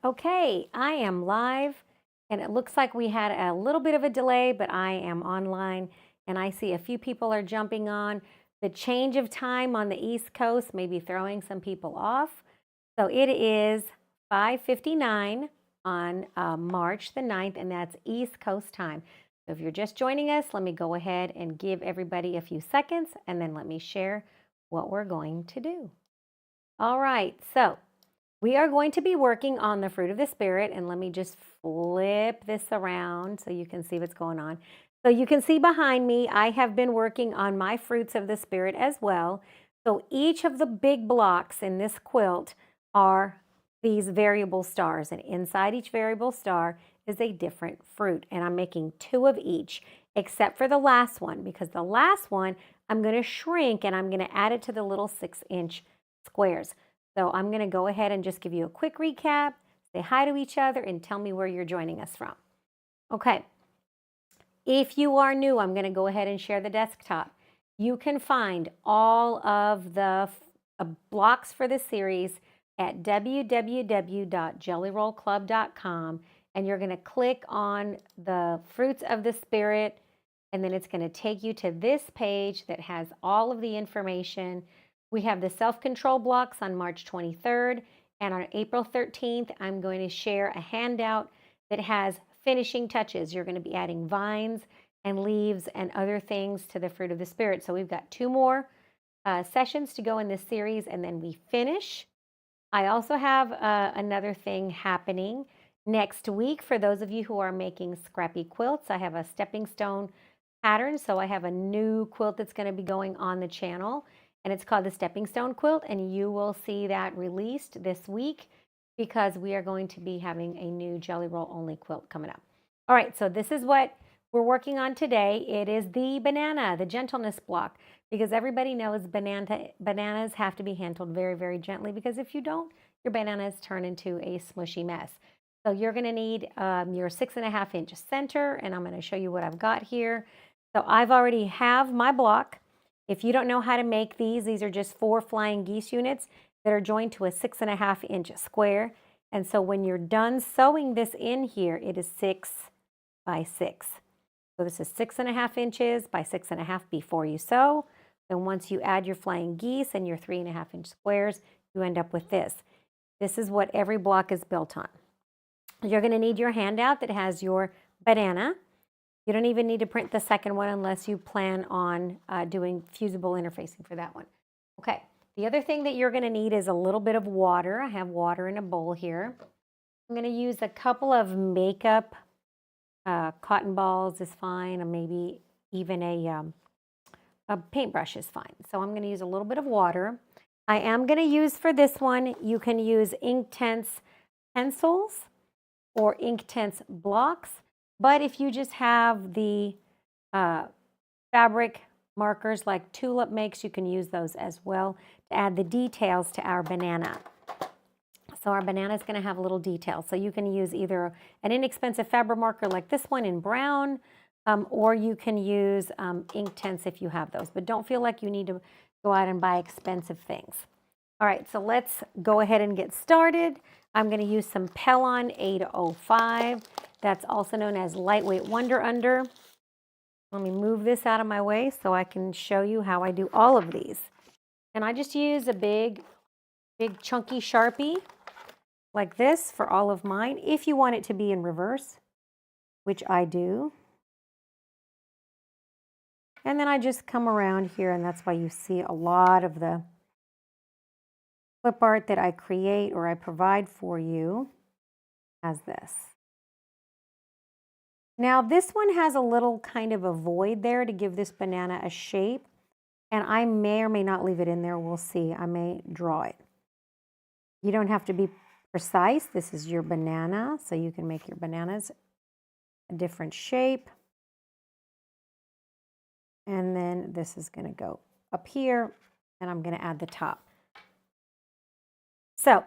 Okay, I am live, and it looks like we had a little bit of a delay, but I am online, and I see a few people are jumping on. The change of time on the East Coast may be throwing some people off. So it is 5:59 on March the 9th, and that's East Coast time. So if you're just joining us, let me go ahead and give everybody a few seconds, and then let me share what we're going to do. All right, so we are going to be working on the fruit of the Spirit, and let me just flip this around so you can see what's going on. So you can see behind me, I have been working on my fruits of the Spirit as well. So each of the big blocks in this quilt are these variable stars, and inside each variable star is a different fruit. And I'm making two of each, except for the last one, because the last one I'm going to shrink and I'm going to add it to the little 6-inch squares. So I'm going to go ahead and just give you a quick recap, say hi to each other, and tell me where you're joining us from. Okay. If you are new, I'm going to go ahead and share the desktop. You can find all of the blocks for the series at www.jellyrollclub.com, and you're going to click on the Fruits of the Spirit, and then it's going to take you to this page that has all of the information. We have the self-control blocks on March 23rd, and on April 13th, I'm going to share a handout that has finishing touches. You're going to be adding vines and leaves and other things to the fruit of the Spirit. So we've got two more sessions to go in this series, and then we finish. I also have another thing happening next week for those of you who are making scrappy quilts. I have a stepping stone pattern, so I have a new quilt that's going to be going on the channel, and it's called the Stepping Stone Quilt, and you will see that released this week because we are going to be having a new Jelly Roll only quilt coming up. All right, so this is what we're working on today. It is the banana, the gentleness block, because everybody knows bananas have to be handled very, very gently, because if you don't, your bananas turn into a smushy mess. So you're going to need your 6.5-inch center, and I'm going to show you what I've got here. So I've already have my block. If you don't know how to make these are just 4 flying geese units that are joined to a 6.5-inch square. And so when you're done sewing this in here, it is 6 by 6. So this is 6.5 inches by 6.5 before you sew. Then once you add your flying geese and your 3.5-inch squares, you end up with this. This is what every block is built on. You're going to need your handout that has your banana. You don't even need to print the second one unless you plan on doing fusible interfacing for that one. Okay, the other thing that you're going to need is a little bit of water. I have water in a bowl here. I'm going to use a couple of makeup cotton balls is fine, or maybe even a paintbrush is fine. So I'm going to use a little bit of water. I am going to use for this one, you can use Inktense pencils or Inktense blocks. But if you just have the fabric markers like Tulip makes, you can use those as well to add the details to our banana. So our banana is going to have a little detail. So you can use either an inexpensive fabric marker like this one in brown, or you can use Inktense if you have those. But don't feel like you need to go out and buy expensive things. All right, so let's go ahead and get started. I'm going to use some Pellon 805. That's also known as Lightweight Wonder Under. Let me move this out of my way so I can show you how I do all of these. And I just use a big chunky Sharpie like this for all of mine. If you want it to be in reverse, which I do. And then I just come around here, and that's why you see a lot of the clip art that I create or I provide for you as this. Now this one has a little kind of a void there to give this banana a shape, and I may or may not leave it in there. We'll see. I may draw it. You don't have to be precise. This is your banana, so you can make your bananas a different shape. And then this is going to go up here, and I'm going to add the top. So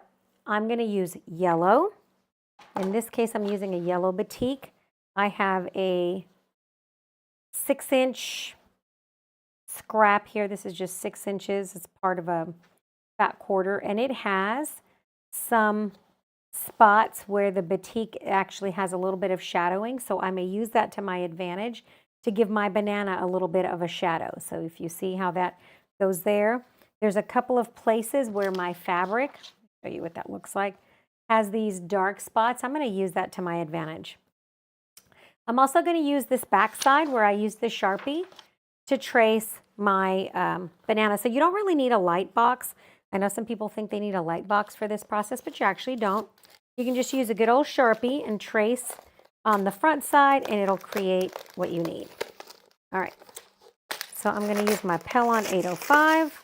I'm going to use yellow. In this case, I'm using a yellow batik. I have a 6-inch scrap here. This is just 6 inches. It's part of a fat quarter, and it has some spots where the batik actually has a little bit of shadowing, so I may use that to my advantage to give my banana a little bit of a shadow. So if you see how that goes there, there's a couple of places where my fabric, I'll show you what that looks like, has these dark spots. I'm going to use that to my advantage. I'm also going to use this back side where I use the Sharpie to trace my banana. So you don't really need a light box. I know some people think they need a light box for this process, but you actually don't. You can just use a good old Sharpie and trace on the front side, and it'll create what you need. All right, so I'm going to use my Pellon 805,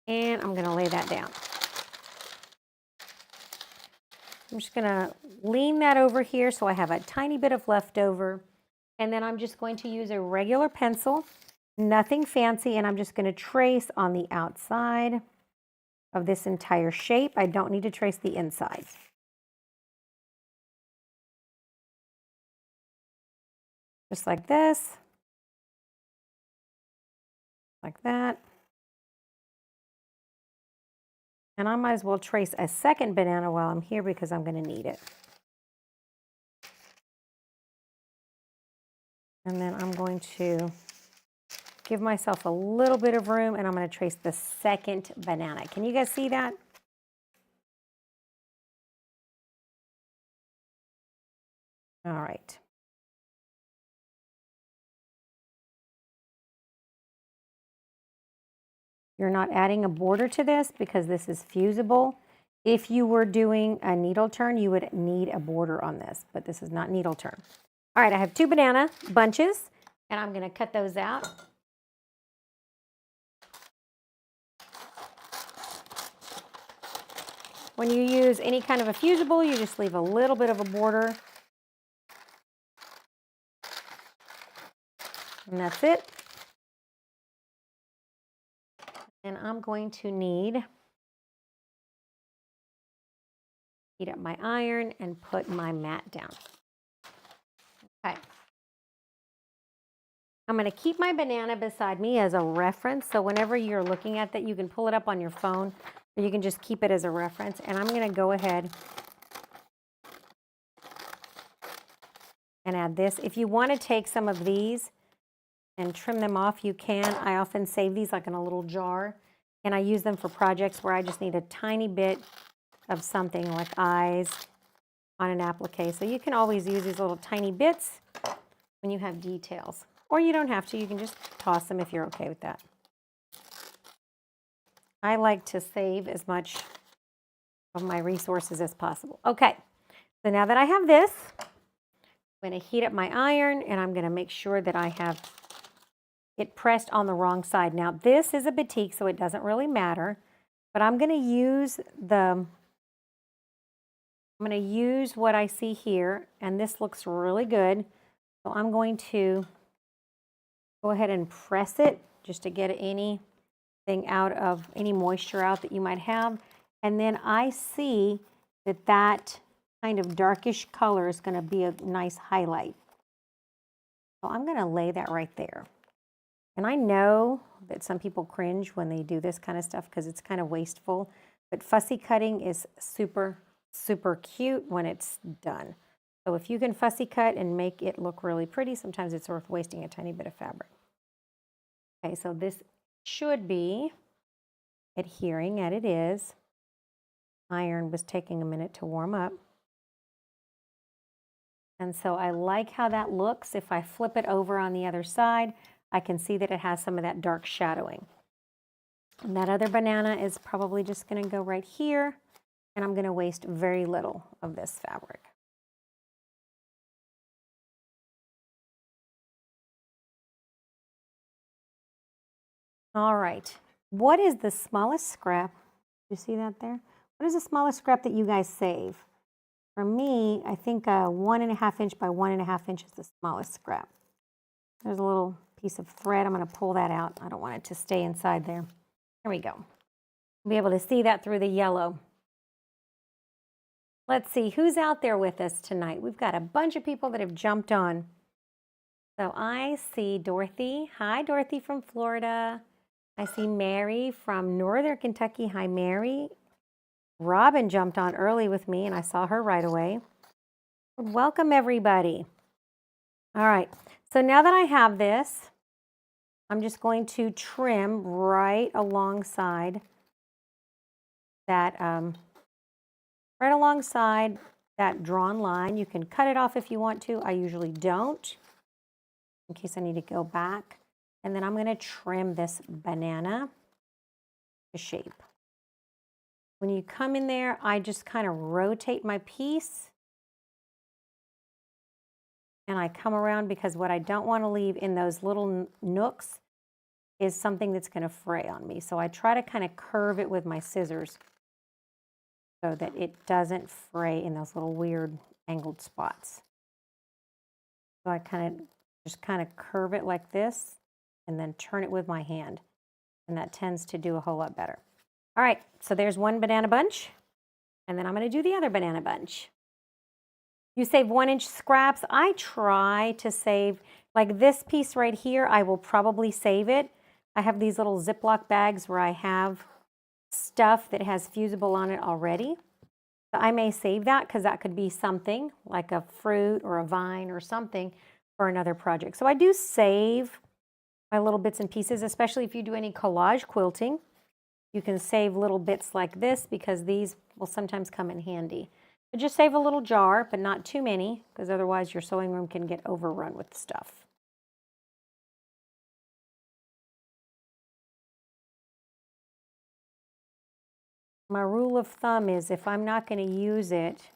and I'm going to lay that down. I'm just going to lean that over here so I have a tiny bit of leftover, and then I'm just going to use a regular pencil, nothing fancy, and I'm just going to trace on the outside of this entire shape. I don't need to trace the inside. Just like this, like that. And I might as well trace a second banana while I'm here because I'm going to need it. And then I'm going to give myself a little bit of room, and I'm going to trace the second banana. Can you guys see that? All right. You're not adding a border to this because this is fusible. If you were doing a needle turn, you would need a border on this, but this is not needle turn. All right, I have 2 banana bunches, and I'm going to cut those out. When you use any kind of a fusible, you just leave a little bit of a border. And that's it. And I'm going to heat up my iron and put my mat down. Okay. I'm going to keep my banana beside me as a reference. So whenever you're looking at that, you can pull it up on your phone, or you can just keep it as a reference. And I'm going to go ahead and add this. If you want to take some of these and trim them off, you can. I often save these like in a little jar, and I use them for projects where I just need a tiny bit of something like eyes on an applique. So you can always use these little tiny bits when you have details. Or you don't have to, you can just toss them if you're okay with that. I like to save as much of my resources as possible. Okay, so now that I have this, I'm going to heat up my iron, and I'm going to make sure that I have it pressed on the wrong side. Now this is a batik, so it doesn't really matter, but I'm going to use what I see here, and this looks really good. So I'm going to go ahead and press it just to get anything out of, any moisture out that you might have. And then I see that that kind of darkish color is going to be a nice highlight. So I'm going to lay that right there. And I know that some people cringe when they do this kind of stuff because it's kind of wasteful, but fussy cutting is super, super cute when it's done. So if you can fussy cut and make it look really pretty, sometimes it's worth wasting a tiny bit of fabric. Okay, so this should be adhering, and it is. Iron was taking a minute to warm up. And so I like how that looks. If I flip it over on the other side, I can see that it has some of that dark shadowing. And that other banana is probably just going to go right here, and I'm going to waste very little of this fabric. All right, what is the smallest scrap? You see that there? What is the smallest scrap that you guys save? For me, I think 1.5 inch by 1.5 inch is the smallest scrap. There's a little piece of thread. I'm going to pull that out. I don't want it to stay inside there. There we go. You'll be able to see that through the yellow. Let's see who's out there with us tonight. We've got a bunch of people that have jumped on. So I see Dorothy. Hi, Dorothy from Florida. I see Mary from Northern Kentucky. Hi, Mary. Robin jumped on early with me and I saw her right away. Welcome everybody. All right, so now that I have this, I'm just going to trim right alongside that, drawn line. You can cut it off if you want to. I usually don't, in case I need to go back. And then I'm going to trim this banana to shape. When you come in there, I just kind of rotate my piece. And I come around because what I don't want to leave in those little nooks is something that's going to fray on me. So I try to kind of curve it with my scissors so that it doesn't fray in those little weird angled spots. So I just kind of curve it like this and then turn it with my hand. And that tends to do a whole lot better. All right, so there's one banana bunch. And then I'm going to do the other banana bunch. You save 1-inch scraps. I try to save, like this piece right here, I will probably save it. I have these little Ziploc bags where I have stuff that has fusible on it already. So I may save that because that could be something like a fruit or a vine or something for another project. So I do save my little bits and pieces, especially if you do any collage quilting. You can save little bits like this because these will sometimes come in handy. But just save a little jar, but not too many, because otherwise your sewing room can get overrun with stuff. My rule of thumb is if I'm not going to use it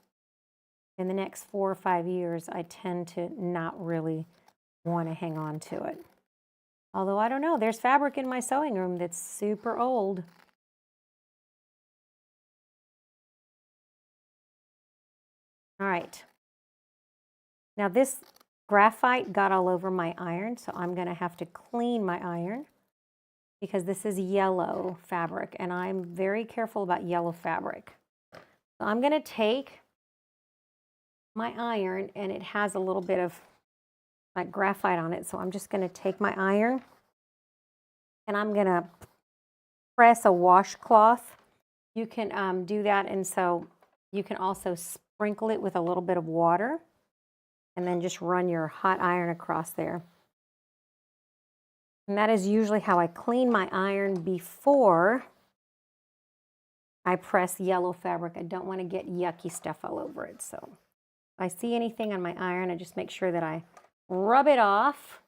in the next 4 or 5 years, I tend to not really want to hang on to it. Although I don't know, there's fabric in my sewing room that's super old. All right. Now this graphite got all over my iron, so I'm going to have to clean my iron because this is yellow fabric, and I'm very careful about yellow fabric. So I'm going to take my iron, and it has a little bit of like graphite on it, so I'm just going to take my iron, and I'm going to press a washcloth. You can do that, and so you can also sprinkle it with a little bit of water, and then just run your hot iron across there. And that is usually how I clean my iron before I press yellow fabric. I don't want to get yucky stuff all over it. So if I see anything on my iron, I just make sure that I rub it off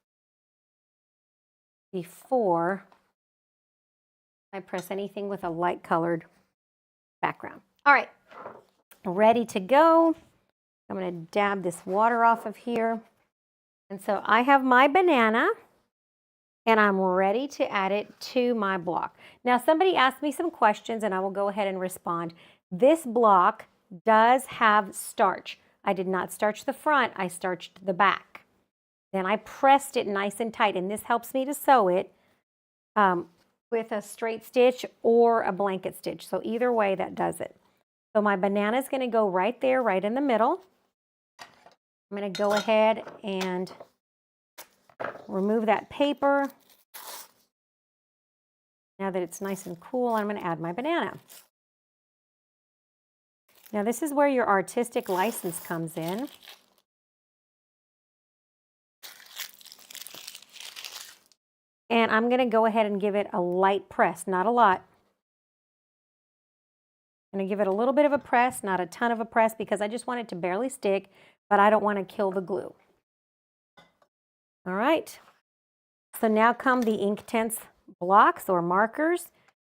before I press anything with a light colored background. All right, ready to go. I'm going to dab this water off of here. And so I have my banana, and I'm ready to add it to my block. Now, somebody asked me some questions, and I will go ahead and respond. This block does have starch. I did not starch the front, I starched the back. Then I pressed it nice and tight, and this helps me to sew it with a straight stitch or a blanket stitch. So either way, that does it. So my banana is going to go right there, right in the middle. I'm going to go ahead and remove that paper. Now that it's nice and cool, I'm going to add my banana. Now this is where your artistic license comes in. And I'm going to go ahead and give it a light press, not a lot. I'm going to give it a little bit of a press, not a ton of a press, because I just want it to barely stick, but I don't want to kill the glue. All right. So now come the Inktense blocks or markers.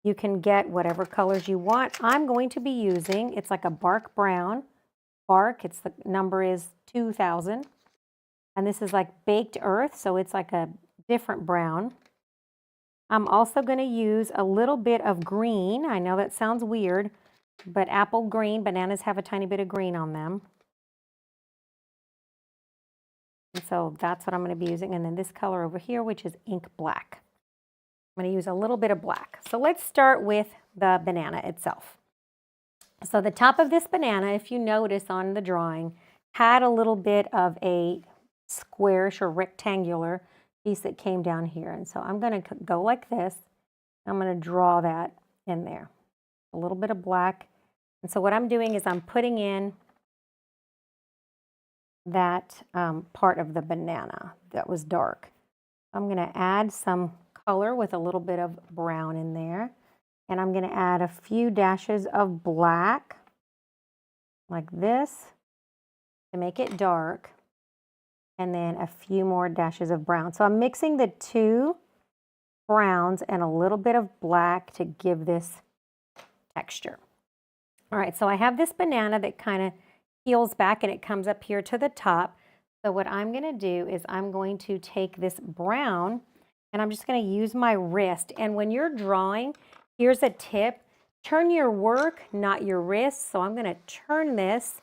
You can get whatever colors you want. I'm going to be using, it's like a bark brown bark. The number is 2000. And this is like baked earth, so it's like a different brown. I'm also going to use a little bit of green. I know that sounds weird, but apple green, bananas have a tiny bit of green on them. And so that's what I'm going to be using. And then this color over here, which is ink black. I'm going to use a little bit of black. So let's start with the banana itself. So the top of this banana, if you notice on the drawing, had a little bit of a squarish or rectangular piece that came down here. And so I'm going to go like this. I'm going to draw that in there. A little bit of black And so what I'm doing is I'm putting in that part of the banana that was dark. I'm going to add some color with a little bit of brown in there. And I'm going to add a few dashes of black like this to make it dark. And then a few more dashes of brown. So I'm mixing the two browns and a little bit of black to give this texture. All right, so I have this banana that kind of peels back and it comes up here to the top. So what I'm going to do is I'm going to take this brown and I'm just going to use my wrist. And when you're drawing, here's a tip. Turn your work, not your wrist. So I'm going to turn this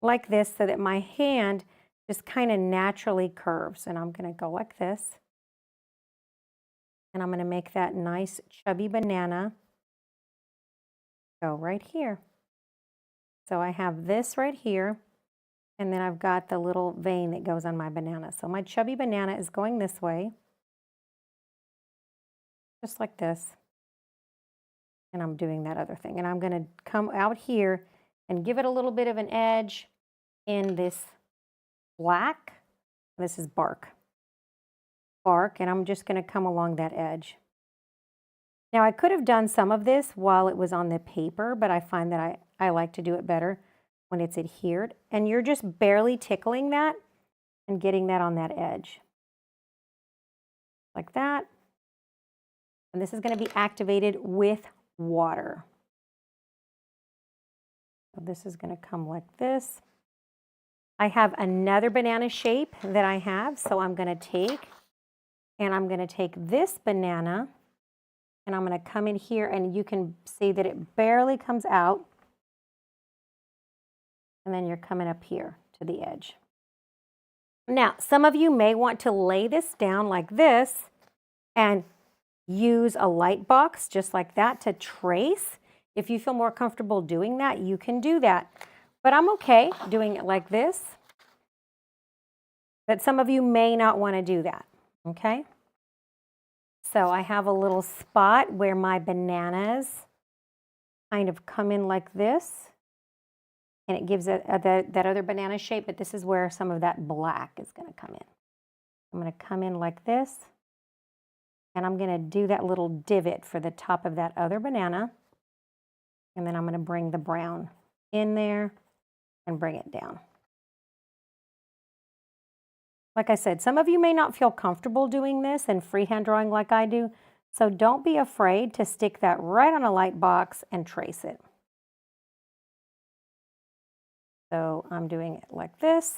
like this so that my hand just kind of naturally curves. And I'm going to go like this. And I'm going to make that nice chubby banana go right here. So I have this right here, and then I've got the little vein that goes on my banana. So my chubby banana is going this way, just like this. And I'm doing that other thing. And I'm going to come out here and give it a little bit of an edge in this black. This is bark. Bark, and I'm just going to come along that edge. Now I could have done some of this while it was on the paper, but I find that I like to do it better when it's adhered. And you're just barely tickling that and getting that on that edge. Like that. And this is going to be activated with water. So this is going to come like this. I have another banana shape that I have, so I'm going to take this banana and I'm going to come in here and you can see that it barely comes out. And then you're coming up here to the edge. Now, some of you may want to lay this down like this and use a light box just like that to trace. If you feel more comfortable doing that, you can do that. But I'm okay doing it like this. But some of you may not want to do that, okay? So I have a little spot where my bananas kind of come in like this. And it gives it that other banana shape, but this is where some of that black is going to come in. I'm going to come in like this, and I'm going to do that little divot for the top of that other banana, and then I'm going to bring the brown in there and bring it down. Like I said, some of you may not feel comfortable doing this and freehand drawing like I do, so don't be afraid to stick that right on a light box and trace it. So I'm doing it like this.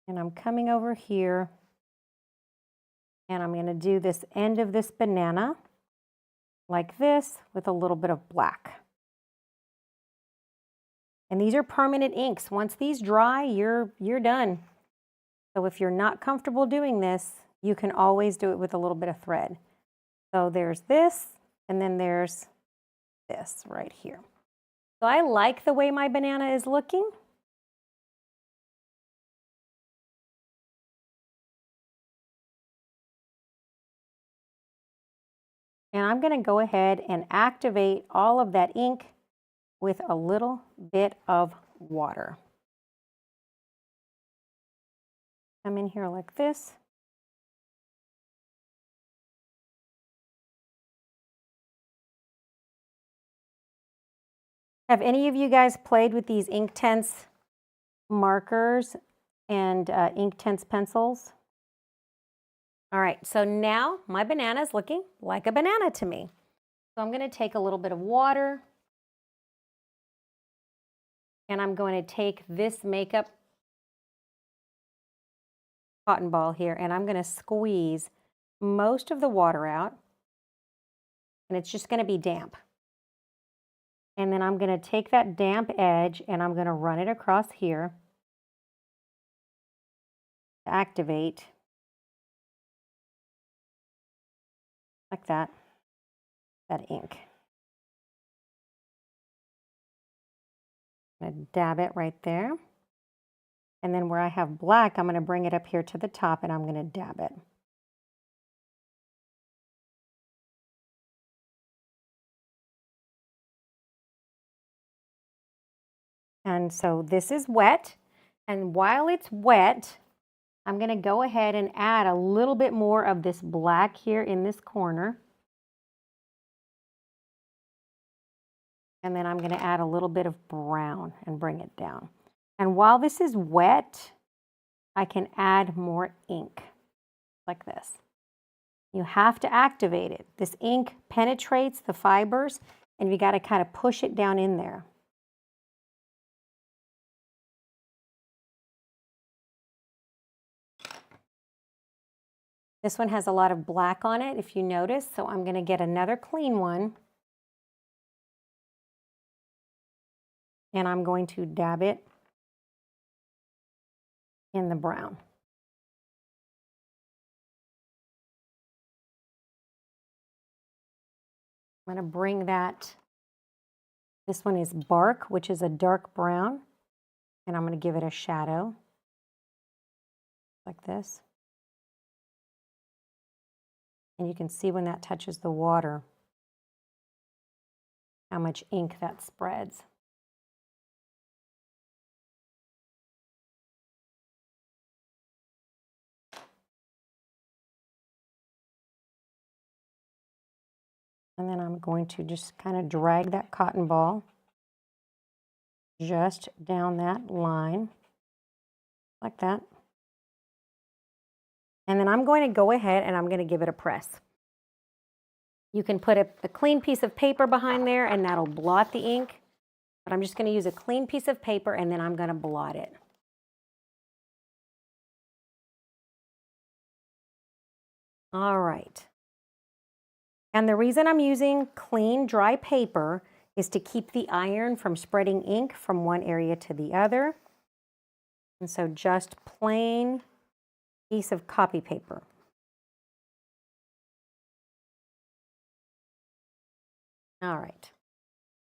And I'm coming over here. And I'm going to do this end of this banana like this with a little bit of black. And these are permanent inks. Once these dry, you're done. So if you're not comfortable doing this, you can always do it with a little bit of thread. So there's this, and then there's this right here. So I like the way my banana is looking. And I'm going to go ahead and activate all of that ink with a little bit of water. Come in here like this. Have any of you guys played with these Inktense markers and Inktense pencils? All right, so now my banana is looking like a banana to me. So I'm going to take a little bit of water and I'm going to take this makeup cotton ball here and I'm going to squeeze most of the water out, and it's just going to be damp. And then I'm going to take that damp edge and I'm going to run it across here to activate like that ink. I'm going to dab it right there. And then where I have black, I'm going to bring it up here to the top and I'm going to dab it. And so this is wet. And while it's wet, I'm going to go ahead and add a little bit more of this black here in this corner. And then I'm going to add a little bit of brown and bring it down. And while this is wet, I can add more ink like this. You have to activate it. This ink penetrates the fibers, and you got to kind of push it down in there. This one has a lot of black on it, if you notice, so I'm going to get another clean one. And I'm going to dab it in the brown. I'm going to bring that, this one is bark, which is a dark brown, and I'm going to give it a shadow like this. And you can see when that touches the water, how much ink that spreads. And then I'm going to just kind of drag that cotton ball just down that line, like that. And then I'm going to go ahead and I'm going to give it a press. You can put a clean piece of paper behind there and that'll blot the ink. But I'm just going to use a clean piece of paper and then I'm going to blot it. All right. And the reason I'm using clean, dry paper is to keep the iron from spreading ink from one area to the other. And so just plain piece of copy paper. All right,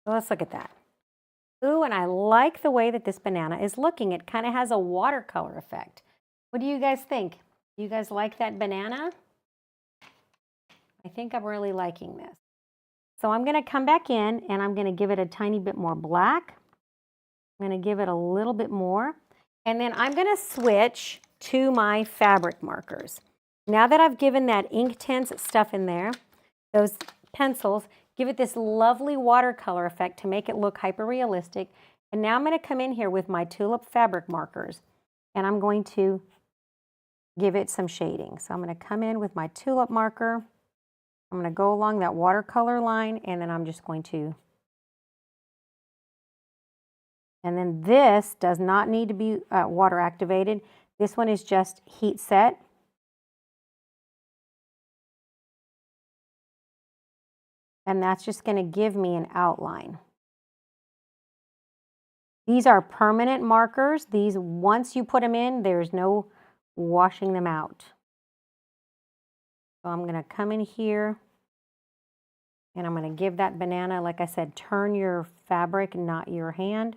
so let's look at that. Ooh, and I like the way that this banana is looking. It kind of has a watercolor effect. What do you guys think? Do you guys like that banana? I think I'm really liking this. So I'm going to come back in and I'm going to give it a tiny bit more black. I'm going to give it a little bit more. And then I'm going to switch to my fabric markers. Now that I've given that Inktense stuff in there, those pencils give it this lovely watercolor effect to make it look hyper-realistic. And now I'm going to come in here with my tulip fabric markers and I'm going to give it some shading. So I'm going to come in with my tulip marker. I'm going to go along that watercolor line and then I'm just going to, and then this does not need to be water activated. This one is just heat set. And that's just going to give me an outline. These are permanent markers. These, once you put them in, there's no washing them out. So I'm going to come in here and I'm going to give that banana, like I said, turn your fabric, not your hand.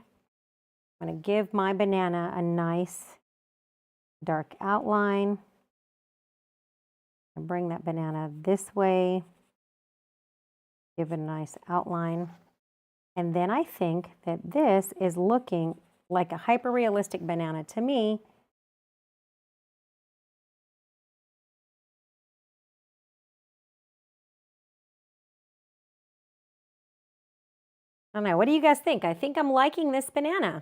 I'm going to give my banana a nice dark outline. And bring that banana this way. Give it a nice outline. And then I think that this is looking like a hyper-realistic banana to me. I don't know, what do you guys think? I think I'm liking this banana.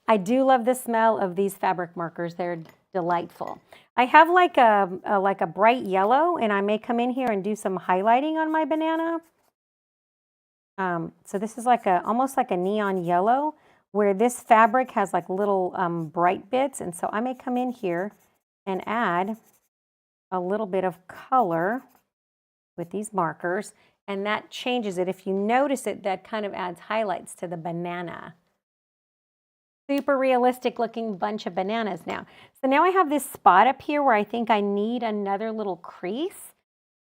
I do love the smell of these fabric markers. They're delightful. I have like a bright yellow, and I may come in here and do some highlighting on my banana. So this is like almost like a neon yellow, where this fabric has like little bright bits, and so I may come in here and add a little bit of color with these markers, and that changes it. If you notice it, that kind of adds highlights to the banana. Super realistic looking bunch of bananas now. So now I have this spot up here where I think I need another little crease.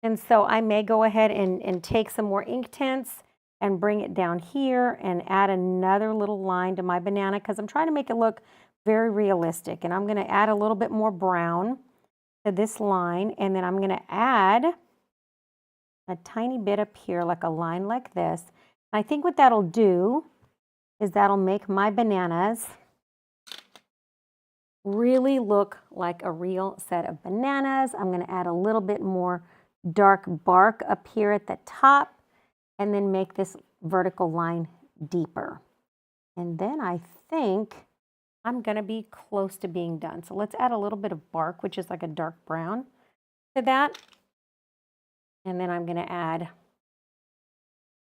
And so I may go ahead and take some more Inktense and bring it down here and add another little line to my banana because I'm trying to make it look very realistic. And I'm going to add a little bit more brown to this line. And then I'm going to add a tiny bit up here, like a line like this. I think what that'll do is that'll make my bananas really look like a real set of bananas. I'm going to add a little bit more dark bark up here at the top and then make this vertical line deeper. And then I think I'm going to be close to being done. So let's add a little bit of bark, which is like a dark brown, to that. And then I'm going to add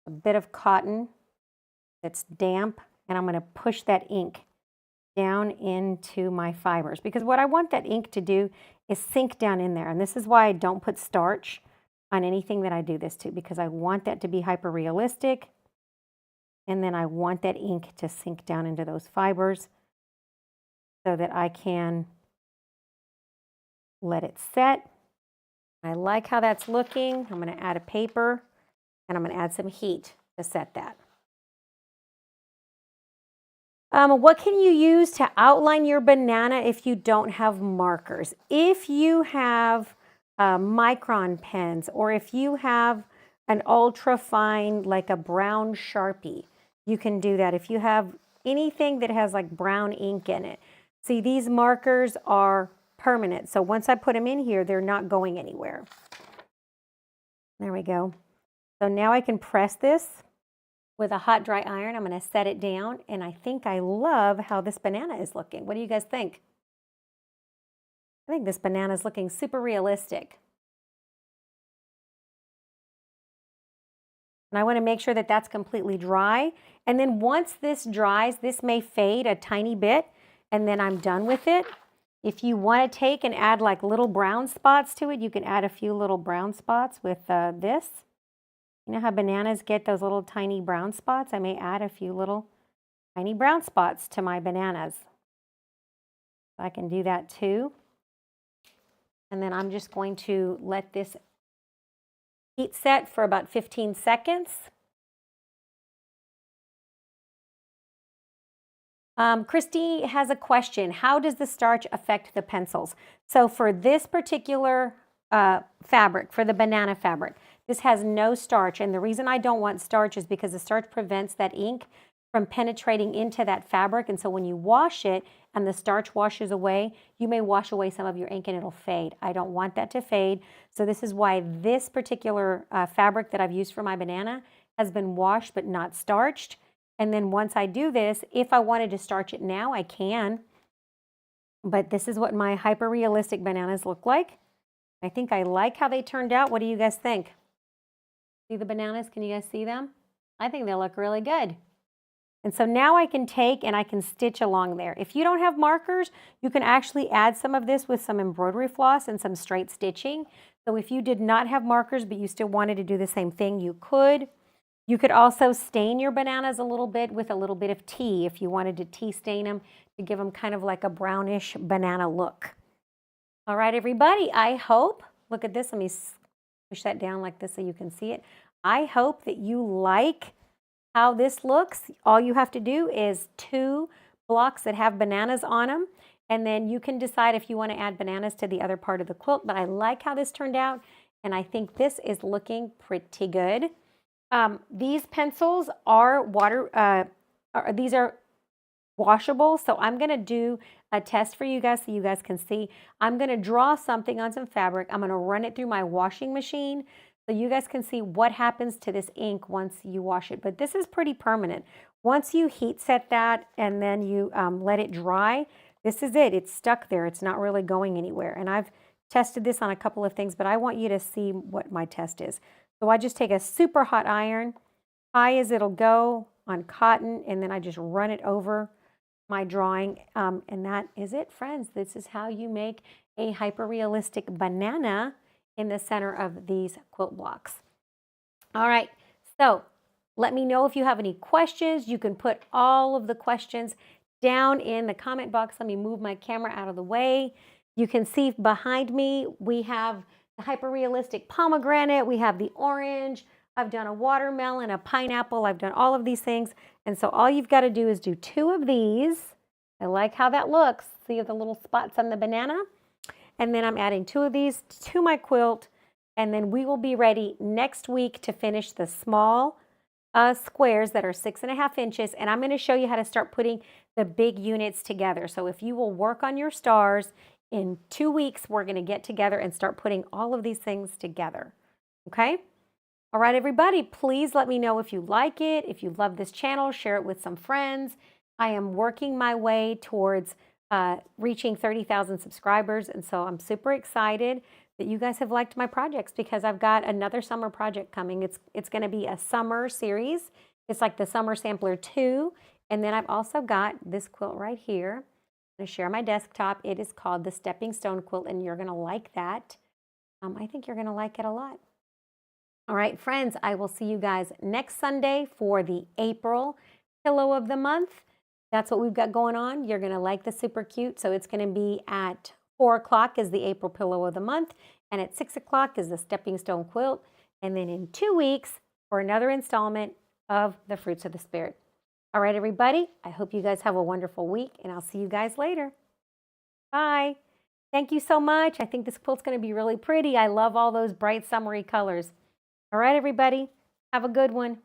a bit of cotton that's damp, and I'm going to push that ink down into my fibers, because what I want that ink to do is sink down in there. And this is why I don't put starch on anything that I do this to, because I want that to be hyper realistic. And then I want that ink to sink down into those fibers so that I can let it set. I like how that's looking. I'm going to add a paper and I'm going to add some heat to set that. What can you use to outline your banana if you don't have markers? If you have micron pens, or if you have an ultra fine, like a brown Sharpie, you can do that. If you have anything that has like brown ink in it. See, these markers are permanent. So once I put them in here, they're not going anywhere. There we go. So now I can press this with a hot dry iron. I'm going to set it down, and I think I love how this banana is looking. What do you guys think? I think this banana is looking super realistic. And I want to make sure that that's completely dry. And then once this dries, this may fade a tiny bit, and then I'm done with it. If you want to take and add like little brown spots to it, you can add a few little brown spots with this. You know how bananas get those little tiny brown spots? I may add a few little tiny brown spots to my bananas. I can do that too. And then I'm just going to let this heat set for about 15 seconds. Christy has a question. How does the starch affect the pencils? So for this particular fabric, for the banana fabric, this has no starch, and the reason I don't want starch is because the starch prevents that ink from penetrating into that fabric, and so when you wash it and the starch washes away, you may wash away some of your ink and it'll fade. I don't want that to fade, so this is why this particular fabric that I've used for my banana has been washed but not starched. And then once I do this, if I wanted to starch it now, I can, but this is what my hyper-realistic bananas look like. I think I like how they turned out. What do you guys think? See the bananas? Can you guys see them? I think they look really good. And so now I can take and I can stitch along there. If you don't have markers, you can actually add some of this with some embroidery floss and some straight stitching. So if you did not have markers, but you still wanted to do the same thing, you could. You could also stain your bananas a little bit with a little bit of tea if you wanted to tea stain them to give them kind of like a brownish banana look. All right, everybody, I hope, look at this, let me push that down like this so you can see it. I hope that you like how this looks. All you have to do is 2 blocks that have bananas on them, and then you can decide if you want to add bananas to the other part of the quilt. But I like how this turned out, and I think this is looking pretty good. These pencils are these are washable, so I'm going to do a test for you guys so you guys can see. I'm going to draw something on some fabric. I'm going to run it through my washing machine so you guys can see what happens to this ink once you wash it. But this is pretty permanent. Once you heat set that and then you let it dry, this is it. It's stuck there. It's not really going anywhere. And I've tested this on a couple of things, but I want you to see what my test is. So I just take a super hot iron, high as it'll go on cotton, and then I just run it over my drawing, and that is it, friends. This is how you make a hyper-realistic banana in the center of these quilt blocks. All right, so let me know if you have any questions. You can put all of the questions down in the comment box. Let me move my camera out of the way. You can see behind me, we have the hyper-realistic pomegranate, we have the orange, I've done a watermelon, a pineapple, I've done all of these things. And so all you've got to do is do 2 of these. I like how that looks. See the little spots on the banana? And then I'm adding 2 of these to my quilt. And then we will be ready next week to finish the small squares that are 6.5 inches, and I'm going to show you how to start putting the big units together. So if you will work on your stars, in 2 weeks, we're going to get together and start putting all of these things together. Okay? All right, everybody, please let me know if you like it, if you love this channel, share it with some friends. I am working my way towards reaching 30,000 subscribers, and so I'm super excited that you guys have liked my projects because I've got another summer project coming. It's going to be a summer series. It's like the Summer Sampler 2, and then I've also got this quilt right here. I'm going to share my desktop. It is called the Stepping Stone Quilt, and you're going to like that. I think you're going to like it a lot. All right, friends, I will see you guys next Sunday for the April pillow of the month. That's what we've got going on. You're going to like the super cute. So it's going to be at 4 o'clock is the April pillow of the month, and at 6 o'clock is the Stepping Stone Quilt. And then in 2 weeks for another installment of the Fruits of the Spirit. All right, everybody, I hope you guys have a wonderful week, and I'll see you guys later. Bye. Thank you so much. I think this quilt's going to be really pretty. I love all those bright summery colors. All right, everybody, have a good one.